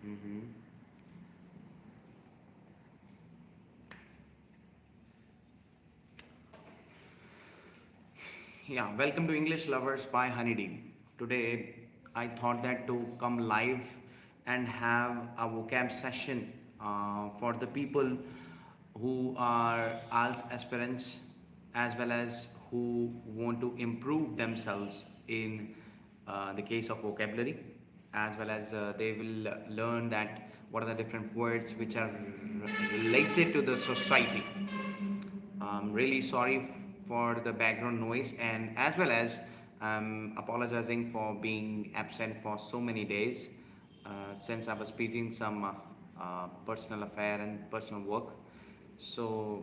Mm-hmm. Yeah, welcome to English Lovers by Honeydee. Today, I thought that to come live and have a vocab session for the people who are IELTS aspirants as well as who want to improve themselves in the case of vocabulary, as well as they will learn that what are the different words which are related to the society. I'm really sorry for the background noise, and as well as apologizing for being absent for so many days since I was busy in some personal affair and personal work. So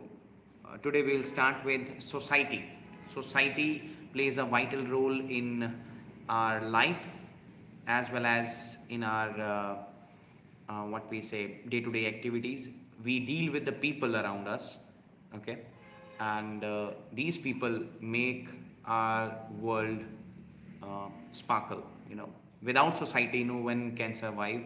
today we'll start with society. Society plays a vital role in our life as well as in our what we say day-to-day activities. We deal with the people around us, okay, and these people make our world sparkle. Without society no one can survive.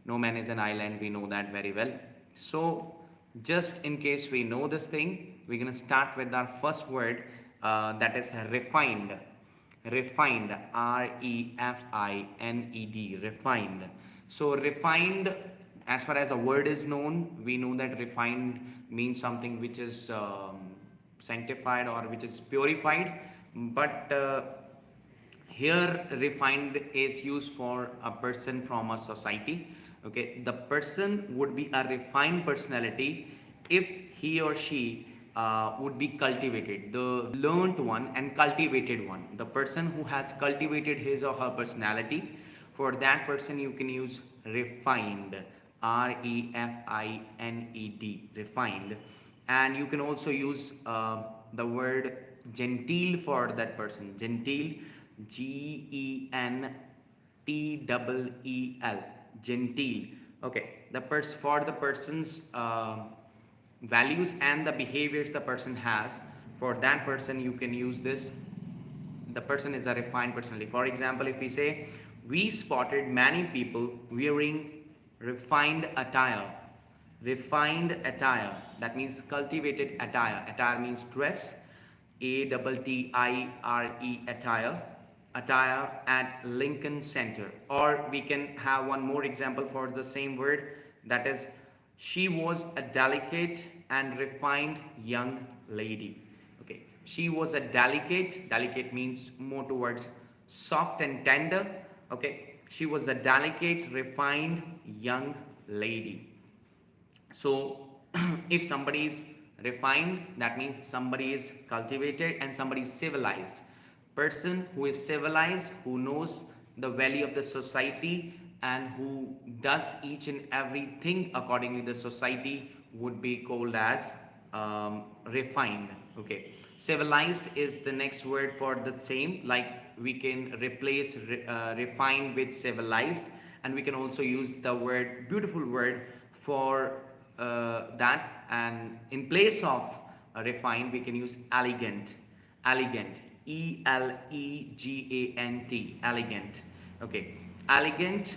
No man is an island, we know that very well. So just in case we know this thing, we're going to start with our first word, that is refined. Refined, refined, refined. So refined, as far as a word is known, we know that refined means something which is sanctified or which is purified, but here refined is used for a person from a society. Okay, the person would be a refined personality if he or she would be cultivated, the learned one and cultivated one, the person who has cultivated his or her personality. For that person you can use refined, refined, refined. And you can also use the word genteel for that person. Genteel, GENTEEL, genteel. Okay, for the person's values and the behaviors the person has, for that person you can use this. The person is a refined personality. For example, if we say we spotted many people wearing refined attire. Refined attire, that means cultivated attire. Attire means dress, ATTIRE, attire. Attire at Lincoln Center. Or we can have one more example for the same word, that is she was a delicate and refined young lady. Okay, she was a delicate means more towards soft and tender. Okay, she was a delicate refined young lady. So if somebody is refined, that means somebody is cultivated and somebody is civilized. Person who is civilized, who knows the value of the society and who does each and everything accordingly the society would be called as refined. Okay, civilized is the next word for the same, like we can replace refined with civilized, and we can also use the word beautiful word for that, and in place of refined we can use elegant. Elegant, ELEGANT, elegant. Okay, elegant,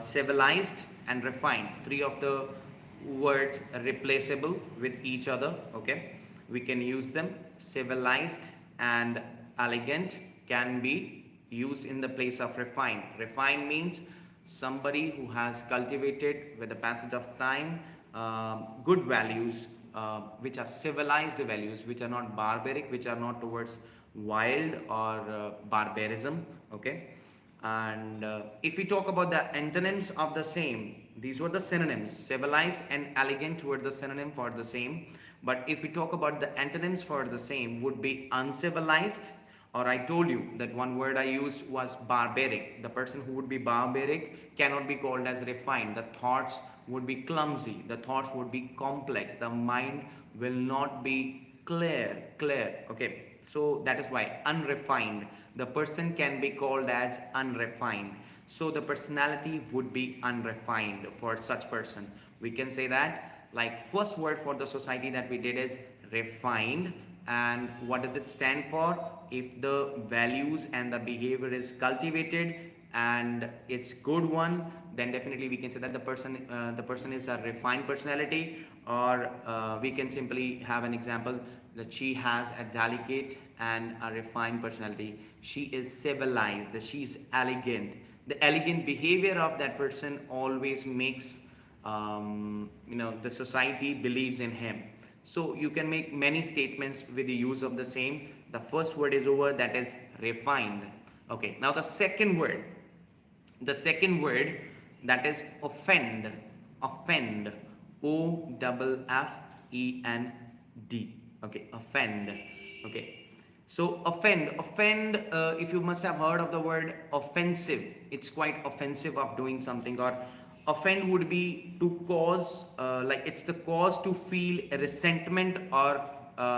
civilized and refined, three of the words replaceable with each other. Okay, we can use them. Civilized and elegant can be used in the place of refined. Refined means somebody who has cultivated with the passage of time good values, which are civilized values, which are not barbaric, which are not towards wild or barbarism. Okay, and if we talk about the antonyms of the same, these were the synonyms. Civilized and elegant were the synonym for the same, but if we talk about the antonyms for the same, would be uncivilized, or I told you that one word I used was barbaric. The person who would be barbaric cannot be called as refined. The thoughts would be clumsy, the thoughts would be complex, the mind will not be clear. Okay, so that is why unrefined, the person can be called as unrefined. So the personality would be unrefined for such person. We can say that, like, first word for the society that we did is refined. And what does it stand for? If the values and the behavior is cultivated and it's good one, then definitely we can say that the person is a refined personality. Or we can simply have an example that she has a delicate and a refined personality. She is civilized, that she is elegant. The elegant behavior of that person always makes the society believes in him. So you can make many statements with the use of the same. The first word is over, that is refined. Okay, now the second word, that is offend. Offend. OFFEND. Okay, offend. Okay, so offend, if you must have heard of the word offensive, it's quite offensive of doing something. Or offend would be to cause, like it's the cause to feel a resentment, or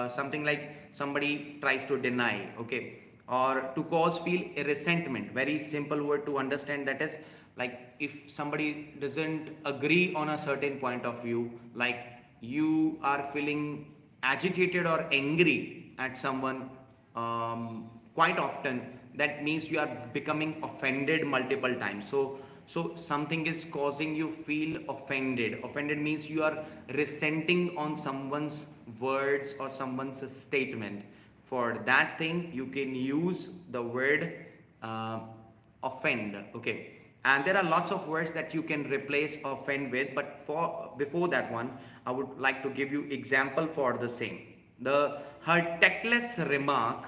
something like somebody tries to deny. Okay, or to cause feel a resentment, very simple word to understand, that is like if somebody doesn't agree on a certain point of view, like you are feeling agitated or angry at someone, quite often, that means you are becoming offended multiple times. So something is causing you feel offended. Offended means you are resenting on someone's words or someone's statement. For that thing you can use the word uh, offend. Okay, and there are lots of words that you can replace offend with, but for before that one I would like to give you example for the same. Her tactless remark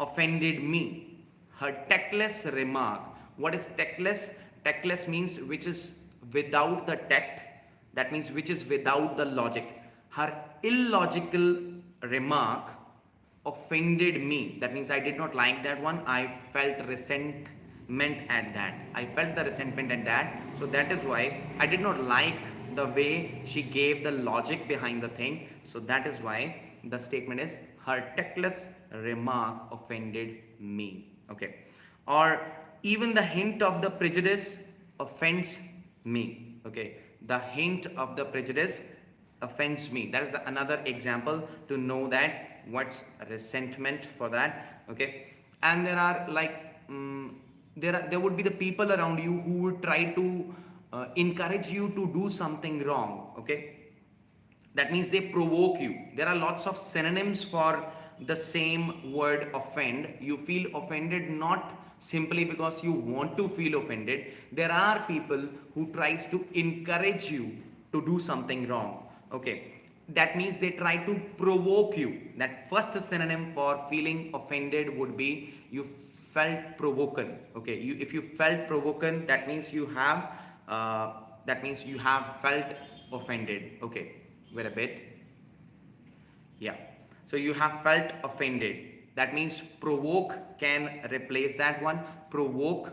offended me. Her tactless remark. What is tactless? Tactless means which is without the tact, that means which is without the logic. Her illogical remark offended me, that means I did not like that one. I felt resentment at that. I felt the resentment at that, so that is why I did not like the way she gave the logic behind the thing. So that is why the statement is her tactless remark offended me. Okay, or even the hint of the prejudice offends me. Okay, the hint of the prejudice offends me. That is another example to know that what's resentment for that. Okay, and there are like there would be the people around you who would try to encourage you to do something wrong. Okay, that means they provoke you. There are lots of synonyms for the same word offend. You feel offended not simply because you want to feel offended. There are people who tries to encourage you to do something wrong. Okay, that means they try to provoke you. That first synonym for feeling offended would be you felt provoken. Okay, if you felt provoken, that means you have felt offended. Okay, wait a bit. Yeah, so you have felt offended. That means provoke can replace that one. Provoke.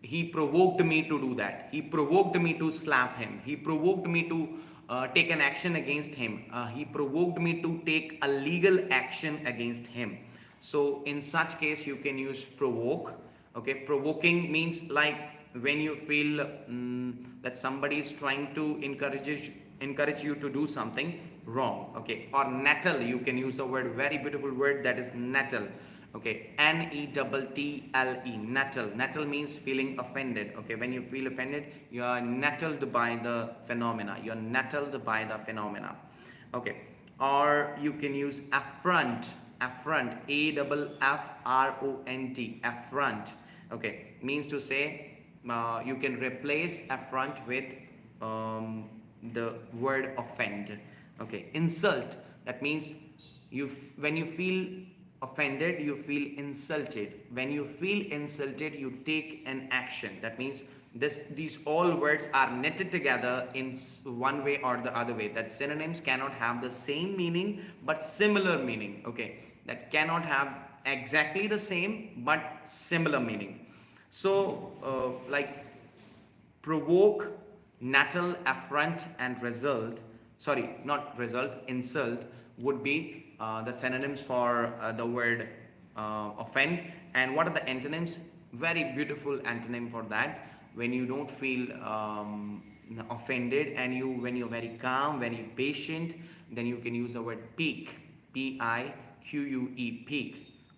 He provoked me to do that. He provoked me to slap him. He provoked me to take an action against him. He provoked me to take a legal action against him. So in such case you can use provoke. Okay, provoking means like when you feel that somebody is trying to encourage you to do something wrong. Okay, or nettle, you can use a word, very beautiful word, that is nettle. Okay, nettle. Nettle means feeling offended. Okay, when you feel offended, you are nettled by the phenomena. You are nettled by the phenomena. Okay, or you can use affront. Affront, AFFRONT, affront. Okay, means to say you can replace affront with the word offend. Okay, insult, that means when you feel offended you feel insulted. When you feel insulted you take an action. That means these all words are knitted together in one way or the other way. That synonyms cannot have the same meaning but similar meaning. Okay, that cannot have exactly the same but similar meaning. So like provoke, nettle, affront, and insult would be the synonyms for the word offend. And what are the antonyms? Very beautiful antonym for that. When you don't feel offended, and when you're very calm, when you're patient, then you can use the word pique, pique.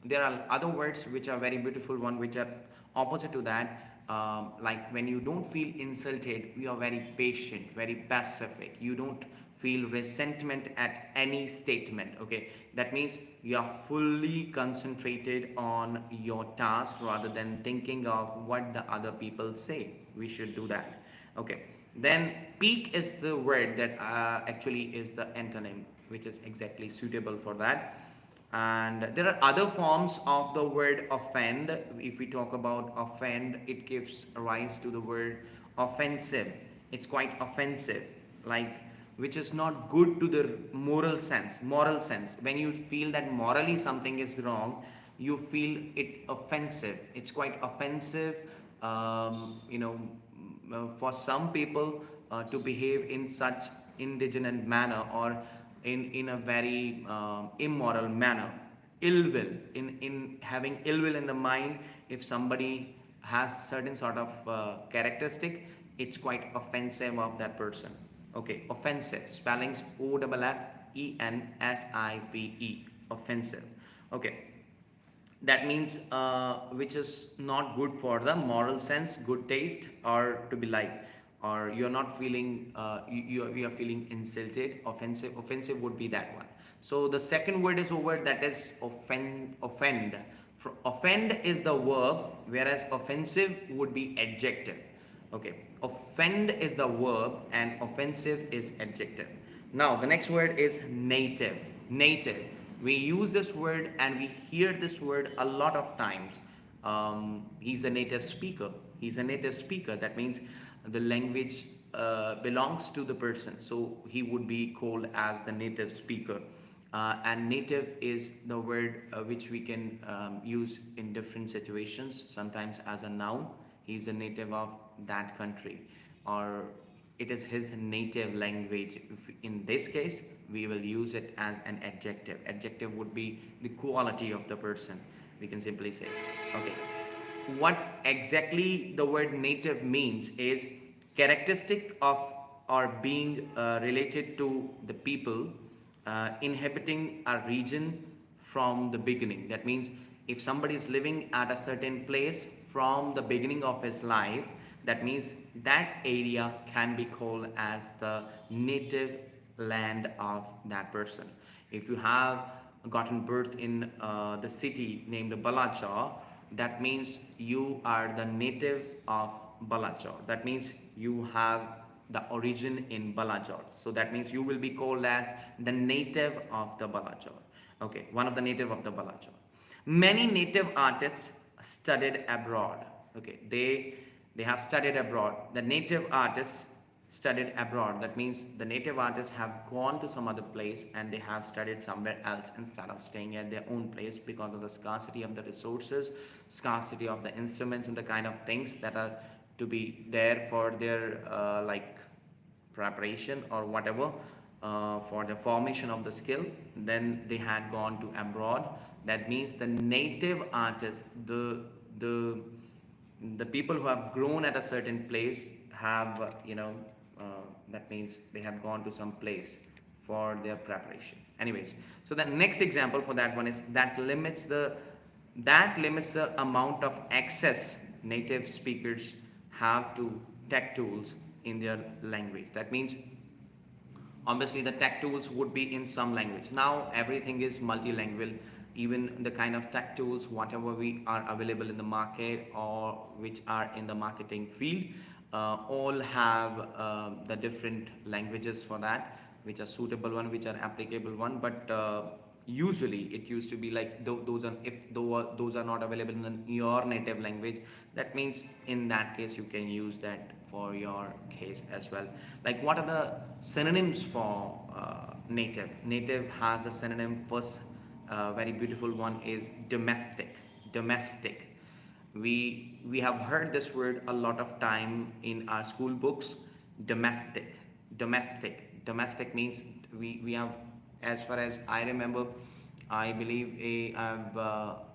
There are other words which are very beautiful one, which are opposite to that. like when you don't feel insulted, you are very patient, very pacific, you don't feel resentment at any statement. Okay, that means you are fully concentrated on your task rather than thinking of what the other people say. We should do that. Okay, then peak is the word that actually is the antonym, which is exactly suitable for that. And there are other forms of the word offend. If we talk about offend, it gives rise to the word offensive. It's quite offensive, like, which is not good to the moral sense. When you feel that morally something is wrong, you feel it offensive. It's quite offensive, for some people to behave in such indignant manner, or in a very immoral manner. Ill will, in having ill will in the mind. If somebody has certain sort of characteristic, it's quite offensive of that person. Okay, offensive spellings OFFENSIVE, offensive. Okay, that means which is not good for the moral sense, good taste, or to be like, or you're not feeling you are feeling insulted. Offensive would be that one. So the second word is over, that is offend. Offend is the verb, whereas offensive would be adjective. Okay, offend is the verb and offensive is adjective. Now the next word is native. Native, we use this word and we hear this word a lot of times. He's a native speaker. He's a native speaker. That means the language belongs to the person, so he would be called as the native speaker. And native is the word which we can use in different situations, sometimes as a noun. He's a native of that country, or it is his native language. In this case, we will use it as an adjective. Adjective would be the quality of the person, we can simply say. Okay, what exactly the word native means is characteristic of, or being related to the people inhabiting a region from the beginning. That means if somebody is living at a certain place from the beginning of his life, that means that area can be called as the native land of that person. If you have gotten birth in the city named Balachar, that means you are the native of Balachar. That means you have the origin in Balachar. So that means you will be called as the native of the Balachar. Okay, one of the native of the Balachar. Many native artists studied abroad. Okay, they have studied abroad. The native artists studied abroad. That means the native artists have gone to some other place and they have studied somewhere else instead of staying at their own place, because of the scarcity of the resources, scarcity of the instruments and the kind of things that are to be there for their like preparation or whatever, for the formation of the skill. Then they had gone to abroad. That means the native artists, the people who have grown at a certain place have that means they have gone to some place for their preparation. Anyways, so the next example for that one is that limits the amount of access native speakers have to tech tools in their language. That means obviously the tech tools would be in some language. Now everything is multilingual. Even the kind of tech tools whatever we are available in the market or which are in the marketing field, all have the different languages for that, which are suitable one, which are applicable one. But usually it used to be like those are, if those are not available in your native language, that means in that case you can use that for your case as well. Like, what are the synonyms for native has a synonym. First, very beautiful one is domestic. Domestic, we have heard this word a lot of time in our school books. Domestic. Domestic means we have, as far as I remember, I believe I've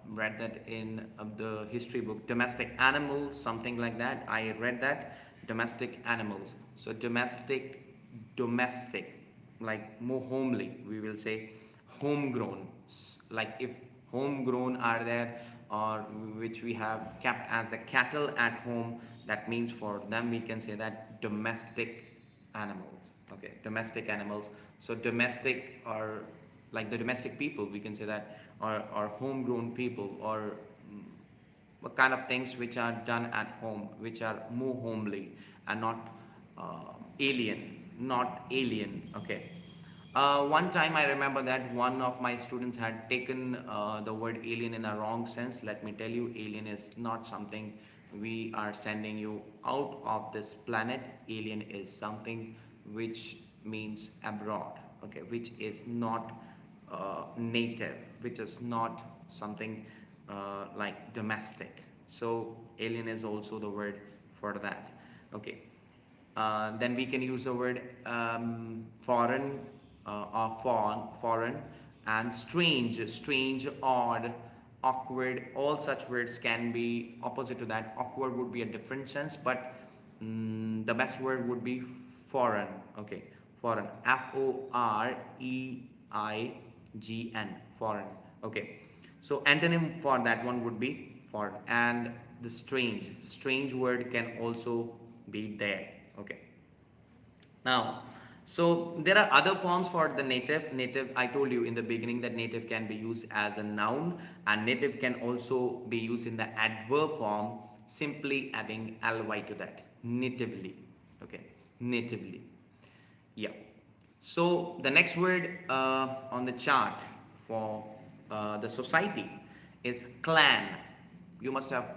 read that in the history book, domestic animals, something like that. I read that, domestic animals. So domestic, like more homely, we will say homegrown. Like if homegrown are there, or which we have kept as a cattle at home, that means for them we can say that domestic animals. Okay, domestic animals. So domestic, or like the domestic people, we can say that, or homegrown people, or what kind of things which are done at home, which are more homely and not alien. Okay. One time I remember that one of my students had taken the word alien in a wrong sense. Let me tell you, alien is not something we are sending you out of this planet. Alien is something which means abroad, okay, which is not native, which is not something like domestic. So alien is also the word for that. Okay. Then we can use the word foreign, or foreign, and strange, odd, awkward. All such words can be opposite to that. Awkward would be a different sense, but the best word would be foreign. Okay, foreign. Foreign. Foreign. Okay. So antonym for that one would be foreign, and the strange word can also be there. Okay. Now, so there are other forms for the native. I told you in the beginning that native can be used as a noun, and native can also be used in the adverb form, simply adding ly to that. Natively. Okay, natively. Yeah. So the next word on the chart for the society is clan. You must have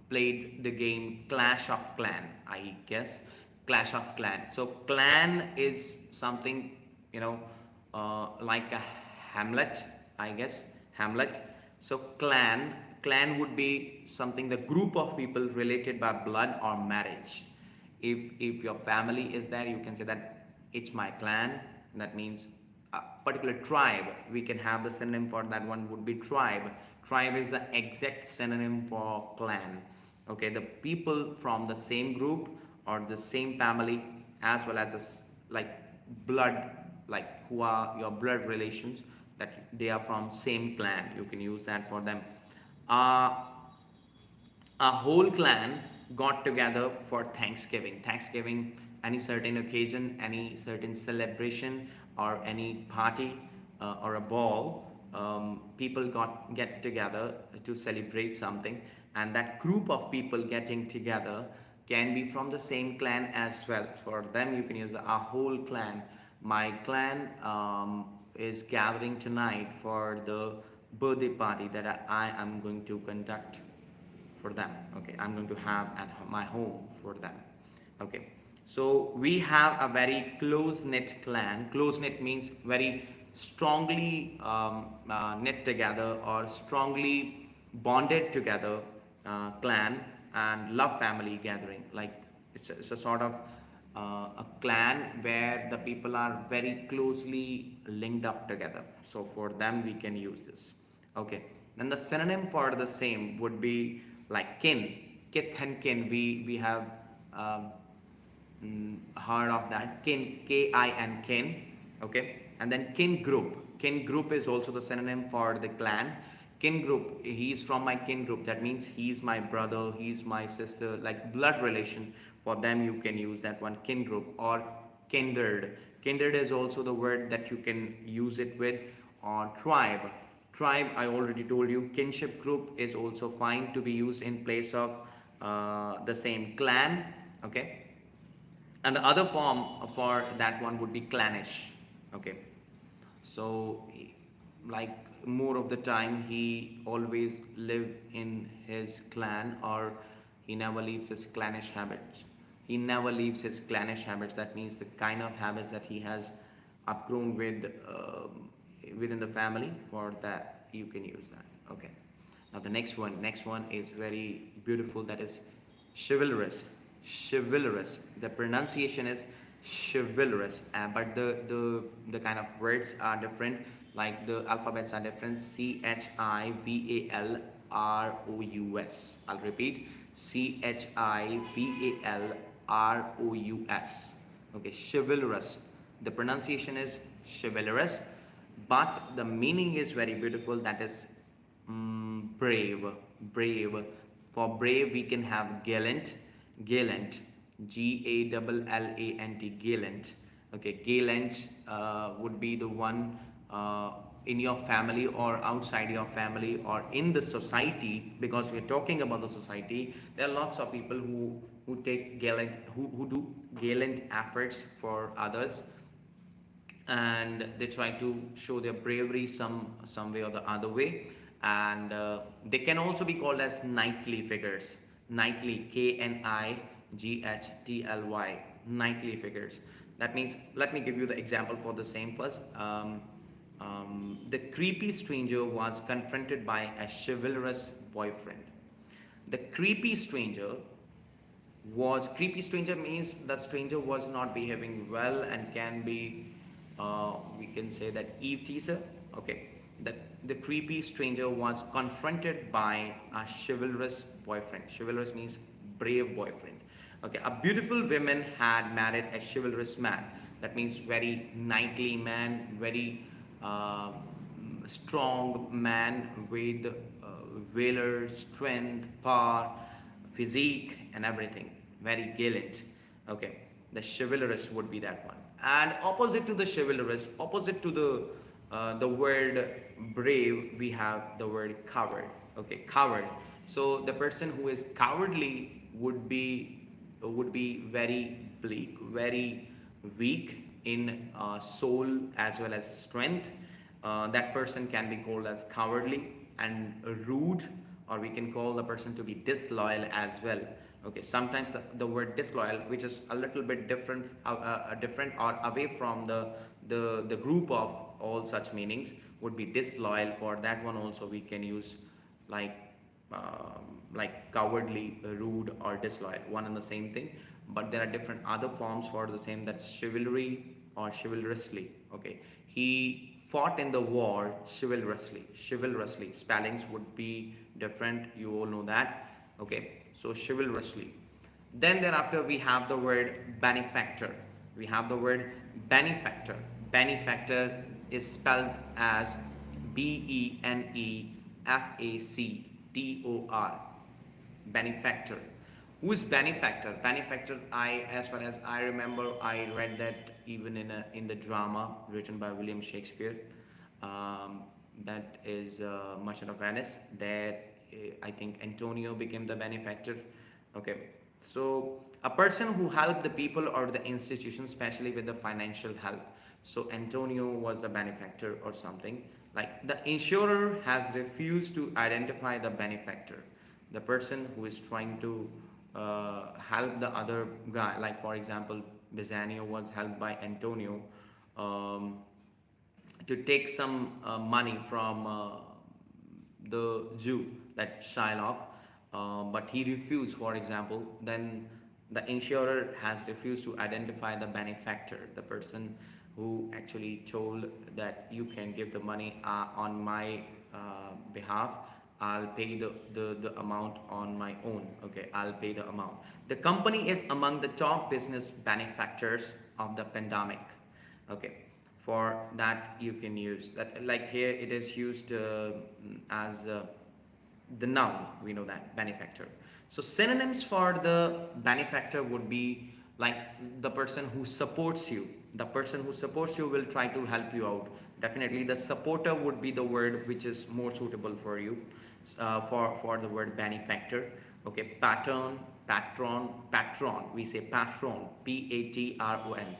played the game Clash of Clan, I guess. Clash of Clan. So clan is something, you know, like a Hamlet, I guess. Hamlet. So clan would be something, the group of people related by blood or marriage. If your family is there, you can say that it's my clan. That means a particular tribe. We can have the synonym for that one would be tribe. Tribe is the exact synonym for clan. Okay, the people from the same group or the same family, as well as like blood, like who are your blood relations, that they are from same clan. You can use that for them. uh, a whole clan got together for Thanksgiving. Thanksgiving, any certain occasion, any certain celebration, or any party, or a ball, people get together to celebrate something, and that group of people getting together can be from the same clan as well. For them, you can use a whole clan. My clan is gathering tonight for the birthday party that I am going to conduct for them. Okay, I'm going to have at my home for them. Okay, so we have a very close knit clan. Close knit means very strongly knit together, or strongly bonded together clan, and love family gathering. Like it's a sort of a clan where the people are very closely linked up together. So for them we can use this. Okay, then the synonym for the same would be like kin, kith and kin. We have um, heard of that, kin, kin, kin. Okay, and then kin group. Kin group is also the synonym for the clan. Kin group, he's from my kin group, that means he's my brother, he's my sister, like blood relation. For them you can use that one, kin group. Or kindred. Kindred is also the word that you can use it with. Or tribe, I already told you. Kinship group is also fine to be used in place of the same clan. Okay, and the other form for that one would be clannish. Okay, so like more of the time he always live in his clan, or he never leaves his clannish habits. He never leaves his clannish habits. That means the kind of habits that he has upgrown with within the family. For that you can use that. Okay, now the next one is very beautiful, that is chivalrous. The pronunciation is chivalrous, but the kind of words are different, like the alphabets are different. Chivalrous. I'll repeat, Chivalrous. Okay, chivalrous. The pronunciation is chivalrous, but the meaning is very beautiful, that is Brave, brave. For brave, we can have gallant, gallant, Gallant, gallant. Okay, gallant would be the one in your family or outside your family or in the society, because we're talking about the society. There are lots of people who take gallant, who do gallant efforts for others, and they try to show their bravery some way or the other way. And they can also be called as knightly figures. Knightly, Knightly, knightly figures. That means, let me give you the example for the same first. The creepy stranger was confronted by a chivalrous boyfriend. The creepy stranger creepy stranger means the stranger was not behaving well and can be, we can say that, eve teaser. Okay, the creepy stranger was confronted by a chivalrous boyfriend. Chivalrous means brave boyfriend. Okay, a beautiful woman had married a chivalrous man. That means very knightly man, very uh, strong man with valor, strength, power, physique, and everything. Very gallant. Okay, the chivalrous would be that one. And opposite to the chivalrous, opposite to the word brave, we have the word coward. Okay, coward. So the person who is cowardly would be very bleak, very weak in soul as well as strength. That person can be called as cowardly and rude, or we can call the person to be disloyal as well. Okay, sometimes the word disloyal, which is a little bit different or away from the group of all such meanings, would be disloyal. For that one also we can use like cowardly, rude, or disloyal, one and the same thing. But there are different other forms for the same, that's chivalry or chivalrously. Okay, he fought in the war chivalrously. Chivalrously spellings would be different, you all know that. Okay, so chivalrously. Then thereafter we have the word benefactor. We have the word benefactor. Benefactor is spelled as Benefactor. Benefactor. Who is benefactor? Benefactor, as far as I remember, I read that even in the drama written by William Shakespeare, that is Merchant of Venice. There, I think Antonio became the benefactor. Okay, so a person who helped the people or the institution, especially with the financial help. So Antonio was the benefactor or something. Like the insurer has refused to identify the benefactor, the person who is trying to help the other guy. Like for example, Bizanio was helped by Antonio um, to take some money from the Jew, that Shylock, but he refused, for example. Then the insurer has refused to identify the benefactor, the person who actually told that you can give the money on my behalf. I'll pay the amount on my own. Okay, I'll pay the amount. The company is among the top business benefactors of the pandemic. Okay, for that you can use that. Like here it is used as the noun, we know that, benefactor. So synonyms for the benefactor would be like the person who supports you. The person who supports you will try to help you out. Definitely the supporter would be the word which is more suitable for you, for the word benefactor. Okay, patron, we say patron, Patron,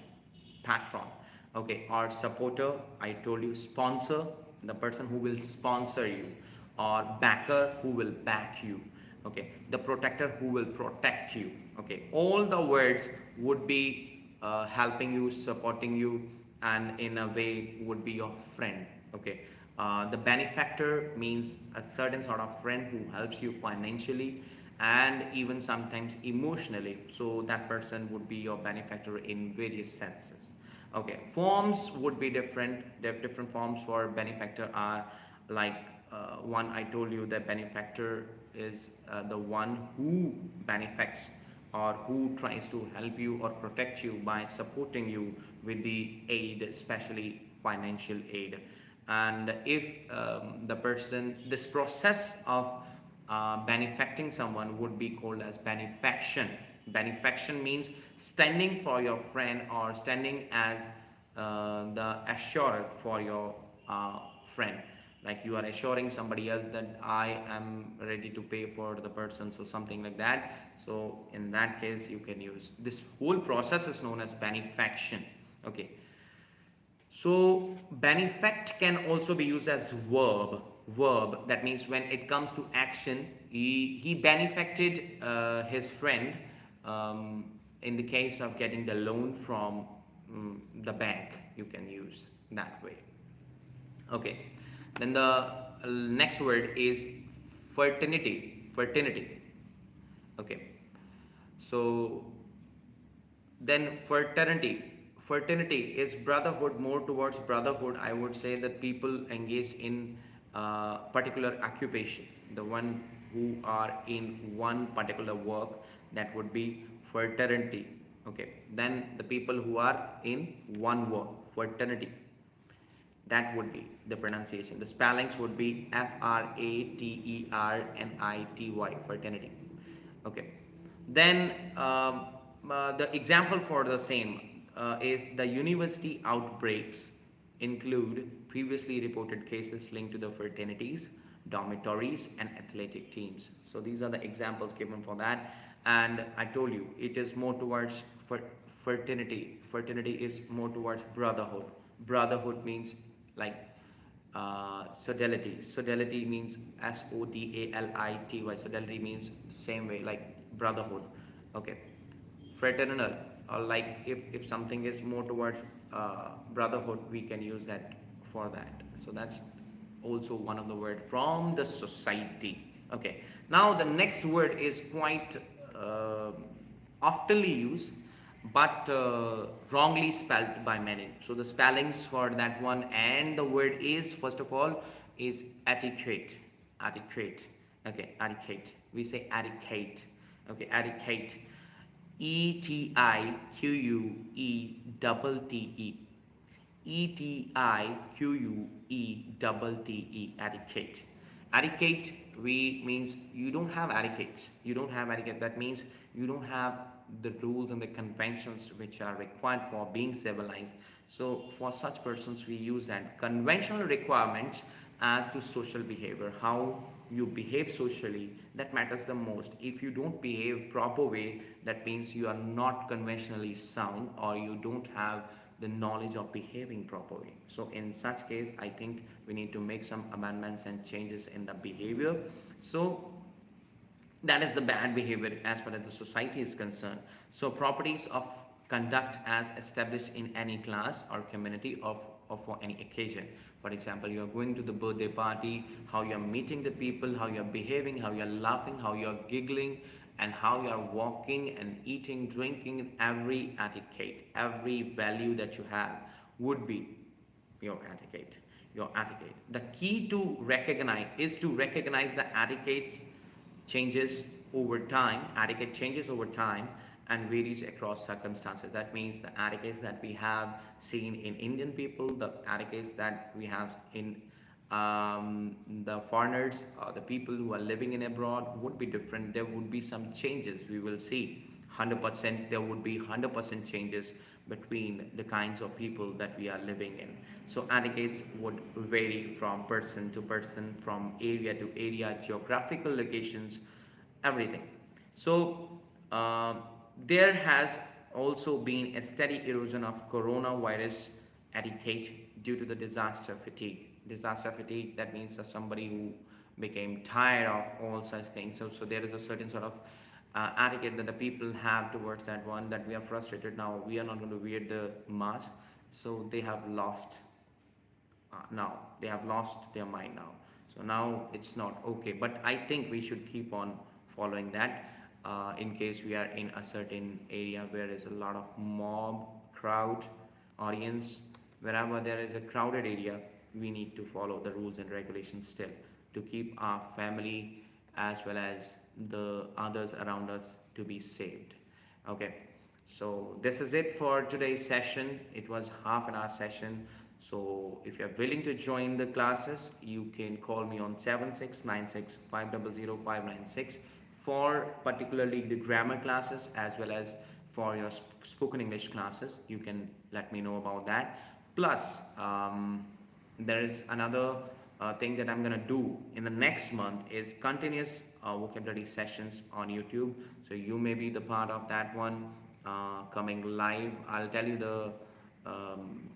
patron. Okay, or supporter, I told you. Sponsor, the person who will sponsor you. Or backer, who will back you. Okay, the protector, who will protect you. Okay, all the words would be helping you, supporting you, and in a way would be your friend. Okay, the benefactor means a certain sort of friend who helps you financially and even sometimes emotionally. So that person would be your benefactor in various senses. Okay, forms would be different. The different forms for benefactor are like one, I told you that benefactor is the one who benefacts or who tries to help you or protect you by supporting you with the aid, especially financial aid. And if the person, this process of benefacting someone would be called as benefaction. Benefaction means standing for your friend or standing as the assurer for your friend. Like you are assuring somebody else that I am ready to pay for the person, so something like that. So in that case, you can use this whole process is known as benefaction. Okay, so benefact can also be used as verb. That means when it comes to action, he benefacted his friend in the case of getting the loan from the bank. You can use that way. Okay, then the next word is fertility. Okay, so then fraternity is brotherhood, more towards brotherhood. I would say that people engaged in particular occupation, the one who are in one particular work, that would be fraternity. Okay, then the people who are in one work, fraternity, that would be the pronunciation. The spellings would be Fraternity, fraternity. Okay, then the example for the same is the university outbreaks include previously reported cases linked to the fraternities, dormitories, and athletic teams. So these are the examples given for that. And I told you it is more towards fraternity. Fraternity is more towards brotherhood. Brotherhood means like sodality. Sodality means Sodality. Sodality means same way like brotherhood. Okay, fraternal, or like if something is more towards brotherhood, we can use that for that. So that's also one of the word from the society. Okay, now the next word is quite oftenly used but wrongly spelled by many. So the spellings for that one and the word is, first of all, is etiquette. Etiquette. Okay, etiquette. We say etiquette. Okay, etiquette. Etiquette. Etiquette. Etiquette. Etiquette we means you don't have etiquettes. You don't have etiquette. That means you don't have the rules and the conventions which are required for being civilized. So for such persons we use that conventional requirements as to social behavior, how you behave socially, that matters the most. If you don't behave proper way, that means you are not conventionally sound or you don't have the knowledge of behaving properly. So in such case, I think we need to make some amendments and changes in the behavior. So that is the bad behavior as far as the society is concerned. So properties of conduct as established in any class or community or for any occasion. For example, you are going to the birthday party, how you are meeting the people, how you are behaving, how you are laughing, how you are giggling, and how you are walking and eating, drinking. Every etiquette, every value that you have would be your etiquette. Your etiquette. The key to recognize is to recognize the etiquettes changes over time. Etiquette changes over time and varies across circumstances. That means the etiquettes that we have seen in Indian people, the etiquettes that we have in the foreigners, the people who are living in abroad would be different. There would be some changes. We will see 100%. There would be 100% changes between the kinds of people that we are living in. So etiquettes would vary from person to person, from area to area, geographical locations, everything. So there has also been a steady erosion of coronavirus etiquette due to the disaster fatigue. Disaster fatigue, that means that somebody who became tired of all such things. So there is a certain sort of etiquette that the people have towards that one, that we are frustrated now, we are not going to wear the mask. So they have lost now, they have lost their mind now. So now it's not okay, but I think we should keep on following that in case we are in a certain area where there is a lot of mob, crowd, audience. Wherever there is a crowded area, we need to follow the rules and regulations still, to keep our family as well as the others around us to be saved. Okay, so this is it for today's session. It was half an hour session. So if you're willing to join the classes, you can call me on 7696500596 for particularly the grammar classes as well as for your spoken English classes. You can let me know about that. Plus, there is another thing that I'm gonna do in the next month is continuous vocabulary sessions on YouTube. So you may be the part of that one coming live. I'll tell you the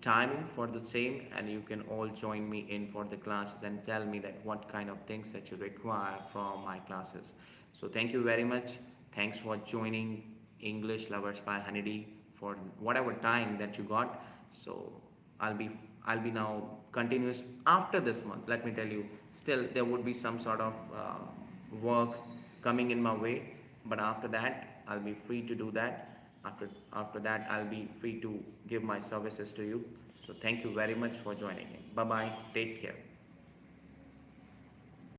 timing for the same, and you can all join me in for the classes and tell me that what kind of things that you require from my classes. So thank you very much. Thanks for joining English Lovers by Honeybee for whatever time that you got. So I'll be I'll be now continuous after this month. Let me tell you, still there would be some sort of work coming in my way, but after that I'll be free to do that. After that I'll be free to give my services to you. So thank you very much for joining in. Bye bye. Take care.